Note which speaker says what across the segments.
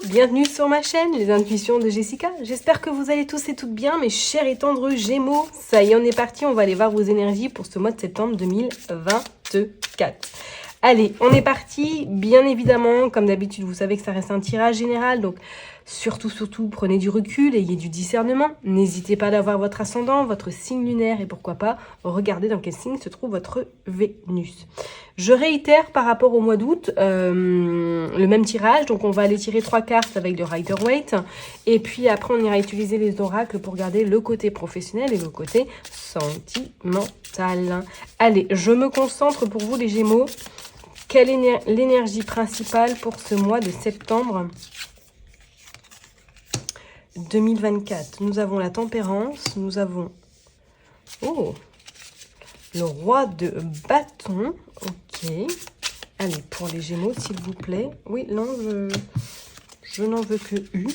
Speaker 1: bienvenue sur ma chaîne, les intuitions de Jessica. J'espère que vous allez tous et toutes bien, mes chers et tendres Gémeaux. Ça y est, on est parti, on va aller voir vos énergies pour ce mois de septembre 2024. Allez, on est parti. Bien évidemment, comme d'habitude, vous savez que ça reste un tirage général, donc surtout, prenez du recul, ayez du discernement. N'hésitez pas à avoir votre ascendant, votre signe lunaire et pourquoi pas, regardez dans quel signe se trouve votre Vénus. Je réitère par rapport au mois d'août, le même tirage, donc on va aller tirer 3 cartes avec le Rider-Waite, et puis après on ira utiliser les oracles pour garder le côté professionnel et le côté sentimental. Allez, je me concentre pour vous les Gémeaux. Quelle est l'énergie principale pour ce mois de septembre 2024? Nous avons la tempérance, nous avons le roi de bâton. Ok. Allez, pour les Gémeaux, s'il vous plaît. Oui, non, je n'en veux que une.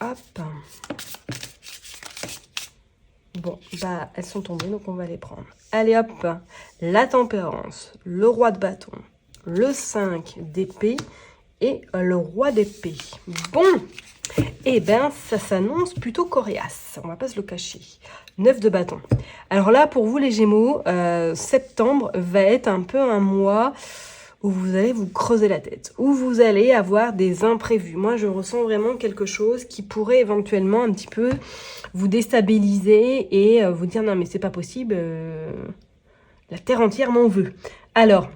Speaker 1: Hop. Bon, bah, elles sont tombées, donc on va les prendre. Allez, hop. La tempérance, le roi de bâton, le 5 d'épée et le roi d'épée. Bon, eh ben, ça s'annonce plutôt coriace. On va pas se le cacher. 9 de bâton. Alors là, pour vous les Gémeaux, septembre va être un peu un mois où vous allez vous creuser la tête, où vous allez avoir des imprévus. Moi, je ressens vraiment quelque chose qui pourrait éventuellement un petit peu vous déstabiliser et vous dire « Non, mais c'est pas possible, la terre entière m'en veut. » Alors,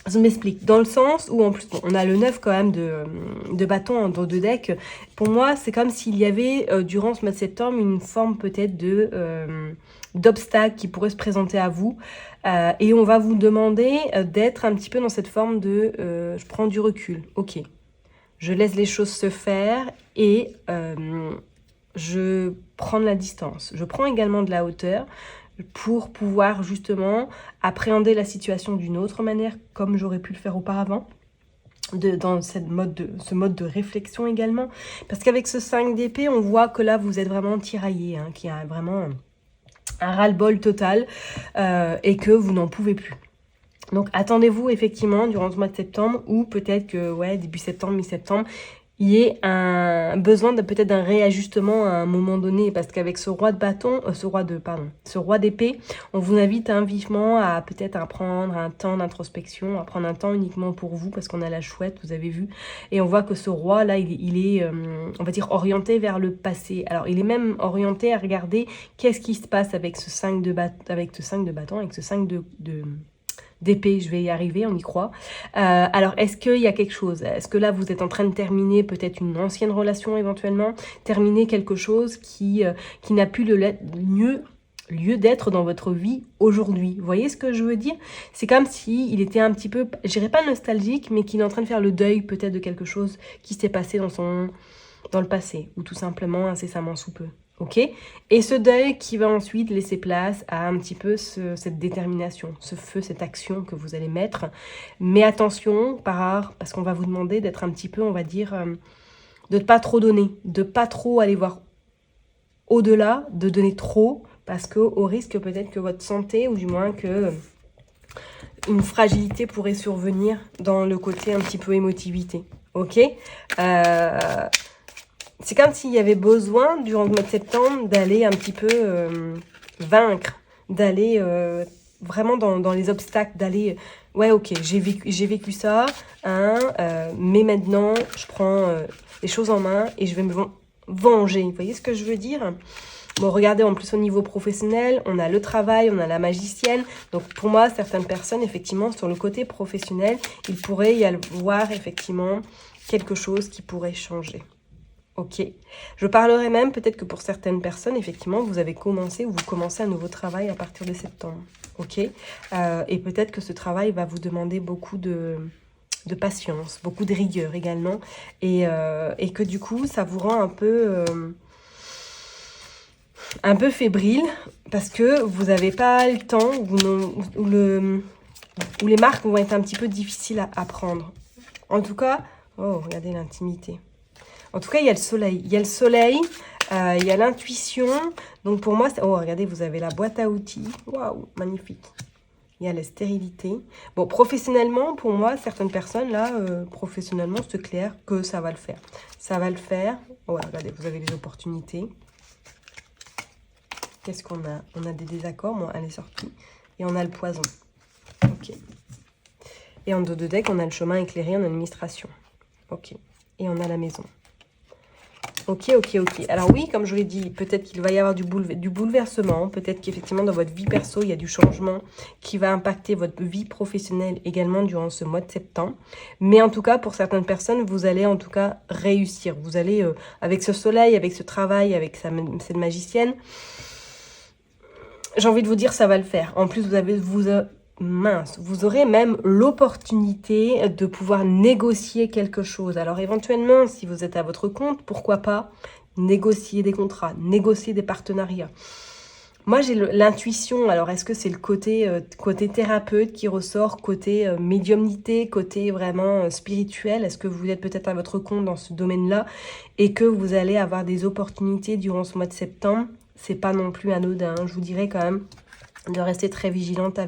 Speaker 1: je m'explique. Dans le sens où, en plus, bon, on a le 9 quand même de bâton dans 2 decks. Pour moi, c'est comme s'il y avait, durant ce mois de septembre, une forme peut-être d'obstacle qui pourrait se présenter à vous. Et on va vous demander d'être un petit peu dans cette forme de je prends du recul. Ok. Je laisse les choses se faire et je prends de la distance. Je prends également de la hauteur pour pouvoir justement appréhender la situation d'une autre manière, comme j'aurais pu le faire auparavant, dans ce mode de réflexion également. Parce qu'avec ce 5 d'épée, on voit que là, vous êtes vraiment tiraillé, hein, qu'il y a vraiment un ras-le-bol total et que vous n'en pouvez plus. Donc, attendez-vous effectivement durant ce mois de septembre ou peut-être que, ouais, début septembre, mi-septembre, il y ait un besoin peut-être d'un réajustement à un moment donné, parce qu'avec ce roi de bâton, ce roi d'épée, on vous invite vivement à peut-être prendre un temps d'introspection, à prendre un temps uniquement pour vous, parce qu'on a la chouette, vous avez vu, et on voit que ce roi là, il est, on va dire, orienté vers le passé. Alors, il est même orienté à regarder qu'est-ce qui se passe avec ce 5 de bâton, avec ce 5 d'épée, je vais y arriver, on y croit. Alors, est-ce qu'il y a quelque chose? Est-ce que là, vous êtes en train de terminer peut-être une ancienne relation éventuellement? Terminer quelque chose qui n'a plus lieu d'être dans votre vie aujourd'hui. Vous voyez ce que je veux dire? C'est comme s'il était un petit peu, je dirais pas nostalgique, mais qu'il est en train de faire le deuil peut-être de quelque chose qui s'est passé dans le passé, ou tout simplement incessamment sous peu. Ok? Et ce deuil qui va ensuite laisser place à un petit peu cette détermination, ce feu, cette action que vous allez mettre. Mais attention, parce qu'on va vous demander d'être un petit peu, on va dire, de ne pas trop donner, de pas trop aller voir au-delà, de donner trop, parce qu'au risque peut-être que votre santé, ou du moins que une fragilité pourrait survenir dans le côté un petit peu émotivité. Ok? C'est comme s'il y avait besoin, durant le mois de septembre, d'aller un petit peu vaincre, d'aller vraiment dans les obstacles, d'aller... Ouais, ok, j'ai vécu ça, hein, mais maintenant, je prends les choses en main et je vais me venger. Vous voyez ce que je veux dire? Bon, regardez, en plus, au niveau professionnel, on a le travail, on a la magicienne. Donc, pour moi, certaines personnes, effectivement, sur le côté professionnel, il pourrait y avoir, effectivement, quelque chose qui pourrait changer. Ok, je parlerai même peut-être que pour certaines personnes, effectivement, vous commencez un nouveau travail à partir de septembre. Ok, et peut-être que ce travail va vous demander beaucoup de patience, beaucoup de rigueur également, et que du coup, ça vous rend un peu fébrile, parce que vous n'avez pas le temps, où les marques vont être un petit peu difficiles à prendre. En tout cas, oh, regardez l'intimité. En tout cas, il y a le soleil. Il y a le soleil, il y a l'intuition. Donc, pour moi, oh, regardez, vous avez la boîte à outils. Waouh, magnifique. il y a la stérilité. Bon, professionnellement, pour moi, certaines personnes, là, professionnellement, c'est clair que ça va le faire. Ça va le faire. Ouais, regardez, vous avez les opportunités. Qu'est-ce qu'on a? On a des désaccords, moi, elle est sortie. Et on a le poison. Ok. Et en dos de deck, on a le chemin éclairé en administration. Ok. Et on a la maison. Ok, ok, ok. Alors oui, comme je l'ai dit, peut-être qu'il va y avoir du bouleversement. Peut-être qu'effectivement, dans votre vie perso, il y a du changement qui va impacter votre vie professionnelle également durant ce mois de septembre. Mais en tout cas, pour certaines personnes, vous allez en tout cas réussir. Vous allez, avec ce soleil, avec ce travail, avec cette magicienne, j'ai envie de vous dire, ça va le faire. En plus, vous aurez même l'opportunité de pouvoir négocier quelque chose. Alors éventuellement, si vous êtes à votre compte, pourquoi pas négocier des contrats, négocier des partenariats. Moi, j'ai l'intuition. Alors, est-ce que c'est le côté thérapeute qui ressort, côté médiumnité, côté vraiment spirituel? Est-ce que vous êtes peut-être à votre compte dans ce domaine-là et que vous allez avoir des opportunités durant ce mois de septembre? C'est pas non plus anodin. Je vous dirais quand même de rester très vigilante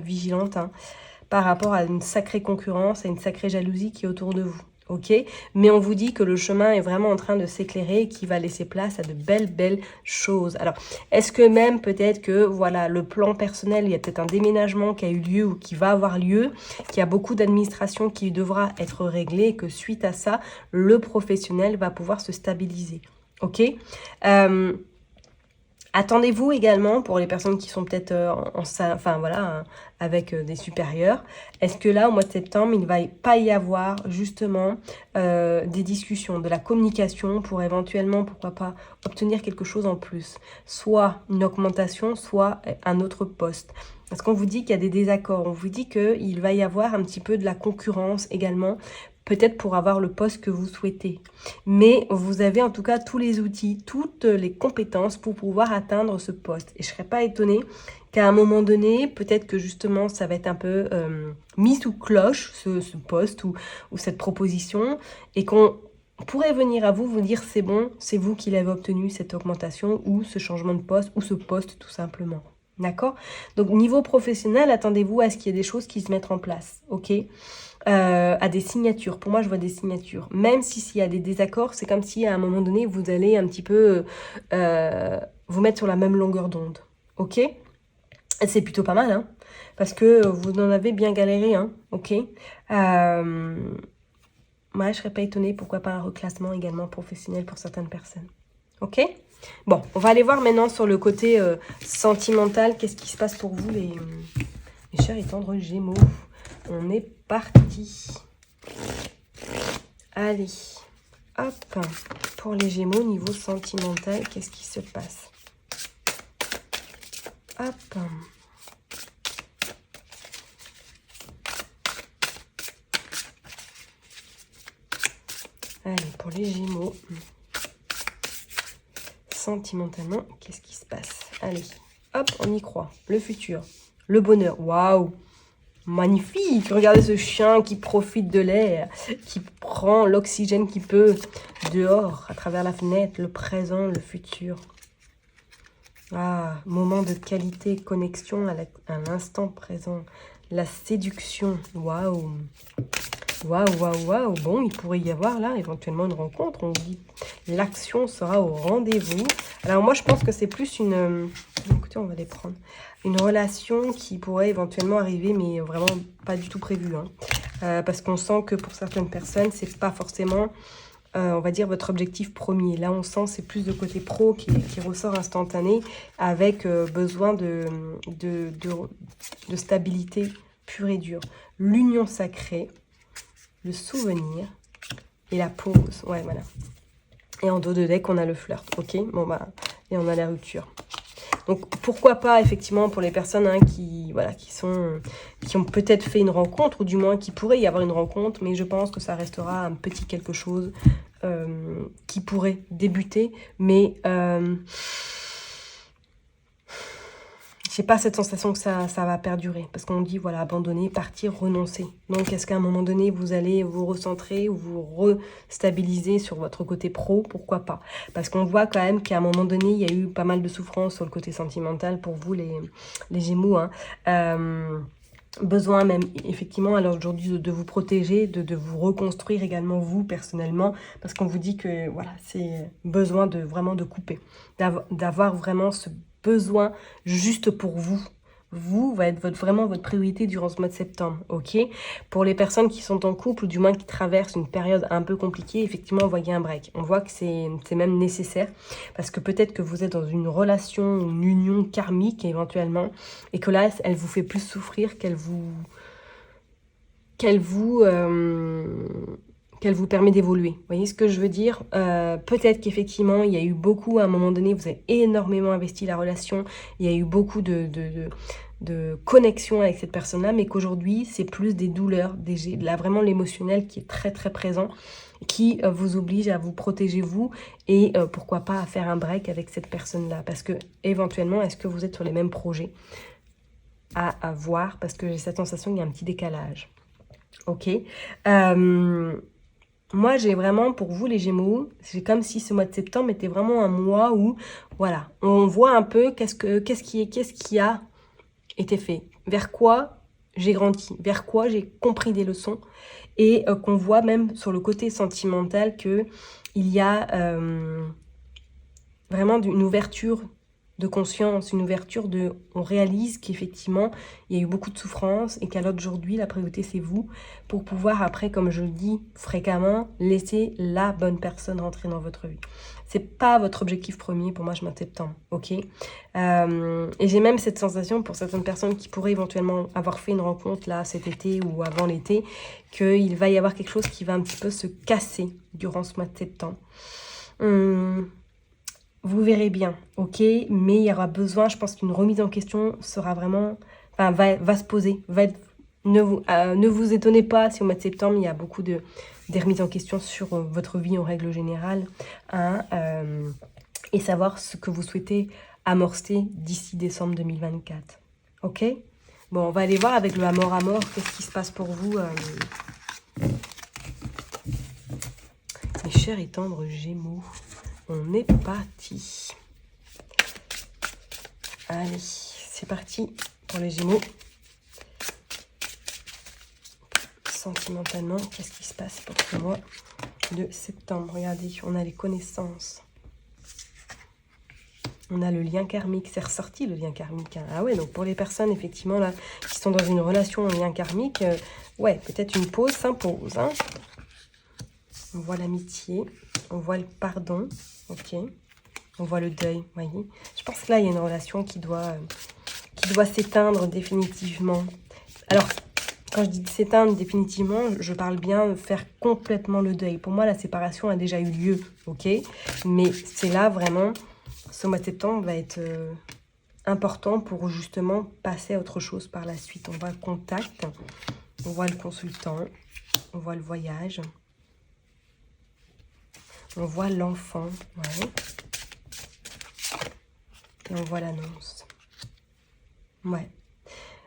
Speaker 1: par rapport à une sacrée concurrence, à une sacrée jalousie qui est autour de vous. Ok, mais on vous dit que le chemin est vraiment en train de s'éclairer et qui va laisser place à de belles choses. Alors, est-ce que même peut-être que, voilà, le plan personnel, il y a peut-être un déménagement qui a eu lieu ou qui va avoir lieu, qu'il y a beaucoup d'administration qui devra être réglée et que suite à ça, le professionnel va pouvoir se stabiliser. Ok, attendez-vous également pour les personnes qui sont peut-être avec des supérieurs. Est-ce que là, au mois de septembre, il ne va pas y avoir justement des discussions, de la communication pour éventuellement, pourquoi pas, obtenir quelque chose en plus? Soit une augmentation, soit un autre poste. Parce qu'on vous dit qu'il y a des désaccords. On vous dit qu'il va y avoir un petit peu de la concurrence également, peut-être pour avoir le poste que vous souhaitez. Mais vous avez en tout cas tous les outils, toutes les compétences pour pouvoir atteindre ce poste. Et je ne serais pas étonnée qu'à un moment donné, peut-être que justement ça va être un peu mis sous cloche, ce poste ou cette proposition, et qu'on pourrait venir à vous, vous dire c'est bon, c'est vous qui l'avez obtenu, cette augmentation ou ce changement de poste ou ce poste tout simplement. D'accord? Donc niveau professionnel, attendez-vous à ce qu'il y ait des choses qui se mettent en place. Ok? À des signatures. Pour moi, je vois des signatures. Même s'il y a des désaccords, c'est comme si à un moment donné, vous allez un petit peu vous mettre sur la même longueur d'onde. Ok? C'est plutôt pas mal, hein? Parce que vous en avez bien galéré, hein? Ok? Moi, je serais pas étonnée, pourquoi pas un reclassement également professionnel pour certaines personnes. Ok? Bon, on va aller voir maintenant sur le côté sentimental. Qu'est-ce qui se passe pour vous, les chers et tendres Gémeaux? On est parti. Allez, hop. Pour les Gémeaux, niveau sentimental, qu'est-ce qui se passe? Hop. Allez, pour les Gémeaux, sentimentalement, qu'est-ce qui se passe? Allez, hop, on y croit. Le futur, le bonheur, waouh! Magnifique! Regardez ce chien qui profite de l'air, qui prend l'oxygène qu'il peut dehors, à travers la fenêtre, le présent, le futur. Ah, moment de qualité, connexion à l'instant présent, la séduction, waouh! Waouh, waouh, waouh! Bon, il pourrait y avoir là éventuellement une rencontre, on dit l'action sera au rendez-vous. Alors moi, je pense que c'est plus une... Écoutez, on va les prendre. Une relation qui pourrait éventuellement arriver, mais vraiment pas du tout prévue. Hein. Parce qu'on sent que pour certaines personnes, c'est pas forcément, on va dire, votre objectif premier. Là, on sent c'est plus de côté pro qui ressort instantané, avec besoin de stabilité pure et dure. L'union sacrée, le souvenir et la pause. Ouais, voilà. Et en dos de deck, on a le flirt. Ok, bon bah, et on a la rupture. Donc pourquoi pas effectivement pour les personnes qui ont peut-être fait une rencontre, ou du moins qui pourrait y avoir une rencontre, mais je pense que ça restera un petit quelque chose qui pourrait débuter, mais j'ai pas cette sensation que ça va perdurer, parce qu'on dit voilà, abandonner, partir, renoncer. Donc est-ce qu'à un moment donné vous allez vous recentrer ou vous restabiliser sur votre côté pro? Pourquoi pas? Parce qu'on voit quand même qu'à un moment donné il y a eu pas mal de souffrance sur le côté sentimental pour vous les Gémeaux, hein. besoin même, effectivement, alors aujourd'hui, de vous protéger, de vous reconstruire également, vous, personnellement, parce qu'on vous dit que, voilà, c'est besoin de vraiment de couper, d'avoir vraiment ce besoin juste pour vous. Vous va être vraiment votre priorité durant ce mois de septembre, ok? Pour les personnes qui sont en couple, ou du moins qui traversent une période un peu compliquée, effectivement, envoyez un break. On voit que c'est même nécessaire, parce que peut-être que vous êtes dans une relation, une union karmique, éventuellement, et que là, elle vous fait plus souffrir qu'elle vous permet d'évoluer. Vous voyez ce que je veux dire? Peut-être qu'effectivement, il y a eu beaucoup, à un moment donné, vous avez énormément investi la relation, il y a eu beaucoup de connexion avec cette personne-là, mais qu'aujourd'hui, c'est plus des douleurs, là, vraiment l'émotionnel qui est très très présent, qui vous oblige à vous protéger vous, et pourquoi pas à faire un break avec cette personne-là, parce que éventuellement, est-ce que vous êtes sur les mêmes projets à voir, parce que j'ai cette sensation qu'il y a un petit décalage. Ok. Moi, j'ai vraiment, pour vous les Gémeaux, c'est comme si ce mois de septembre était vraiment un mois où, voilà, on voit un peu qu'est-ce qui a été fait, vers quoi j'ai grandi, vers quoi j'ai compris des leçons, et qu'on voit même sur le côté sentimental que il y a vraiment une ouverture de conscience, une ouverture on réalise qu'effectivement, il y a eu beaucoup de souffrance et qu'à l'aujourd'hui, la priorité, c'est vous, pour pouvoir après, comme je le dis fréquemment, laisser la bonne personne rentrer dans votre vie. C'est pas votre objectif premier pour moi, je mois de septembre, ok? Et j'ai même cette sensation pour certaines personnes qui pourraient éventuellement avoir fait une rencontre là cet été ou avant l'été, qu'il va y avoir quelque chose qui va un petit peu se casser durant ce mois de septembre. Vous verrez bien, ok? Mais il y aura besoin, je pense qu'une remise en question sera vraiment, enfin, va se poser. Ne vous étonnez pas si au mois de septembre, il y a beaucoup des remises en question sur votre vie en règle générale, hein, et savoir ce que vous souhaitez amorcer d'ici décembre 2024. Ok? Bon, on va aller voir avec le Amour, qu'est-ce qui se passe pour vous, mes chers et tendres Gémeaux. On est parti. Allez, c'est parti pour les Gémeaux. Sentimentalement, qu'est-ce qui se passe pour ce mois de septembre? Regardez, on a les connaissances. On a le lien karmique, c'est ressorti le lien karmique. Hein. Ah ouais, donc pour les personnes, effectivement, là, qui sont dans une relation en lien karmique, ouais, peut-être une pause s'impose. Hein. On voit l'amitié, on voit le pardon, ok. On voit le deuil, vous voyez. Je pense que là, il y a une relation qui doit s'éteindre définitivement. Alors, quand je dis s'éteindre définitivement, je parle bien de faire complètement le deuil. Pour moi, la séparation a déjà eu lieu, ok. Mais c'est là, vraiment, ce mois de septembre va être important pour justement passer à autre chose par la suite. On voit le contact, on voit le consultant, on voit le voyage, on voit l'enfant, ouais. Et on voit l'annonce. Ouais.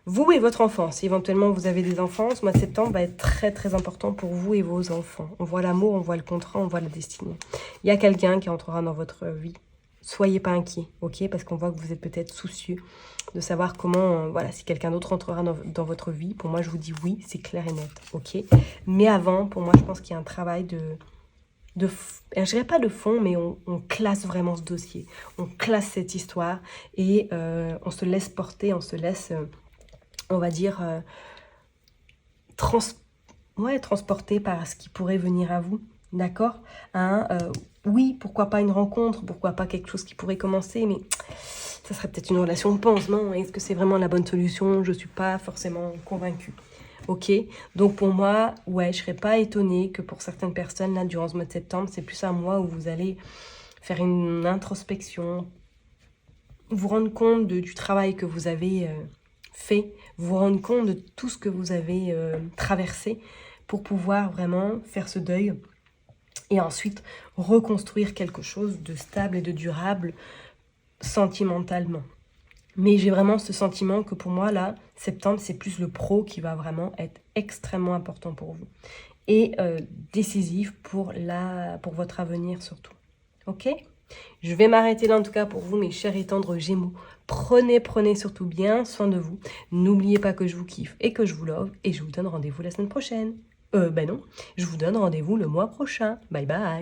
Speaker 1: Vous et votre enfant, si éventuellement vous avez des enfants, ce mois de septembre va être très très important pour vous et vos enfants. On voit l'amour, on voit le contrat, on voit la destinée. Il y a quelqu'un qui entrera dans votre vie. Soyez pas inquiets, ok? Parce qu'on voit que vous êtes peut-être soucieux de savoir comment, voilà, si quelqu'un d'autre entrera dans votre vie. Pour moi, je vous dis oui, c'est clair et net, ok? Mais avant, pour moi, je pense qu'il y a un travail je dirais pas de fond, mais on classe vraiment ce dossier. On classe cette histoire et on se laisse porter, on se laisse, on va dire, transporter par ce qui pourrait venir à vous. D'accord, hein, oui, pourquoi pas une rencontre, pourquoi pas quelque chose qui pourrait commencer, mais ça serait peut-être une relation de pansement. Est-ce que c'est vraiment la bonne solution? Je ne suis pas forcément convaincue. Ok, donc pour moi, ouais, je ne serais pas étonnée que pour certaines personnes, là, durant ce mois de septembre, c'est plus un mois où vous allez faire une introspection, vous rendre compte du travail que vous avez fait, vous rendre compte de tout ce que vous avez traversé pour pouvoir vraiment faire ce deuil et ensuite reconstruire quelque chose de stable et de durable sentimentalement. Mais j'ai vraiment ce sentiment que pour moi, là, septembre, c'est plus le pro qui va vraiment être extrêmement important pour vous. Et décisif pour votre avenir surtout. Ok? Je vais m'arrêter là en tout cas pour vous, mes chers et tendres Gémeaux. Prenez surtout bien soin de vous. N'oubliez pas que je vous kiffe et que je vous love. Et je vous donne rendez-vous la semaine prochaine. Non, je vous donne rendez-vous le mois prochain. Bye bye.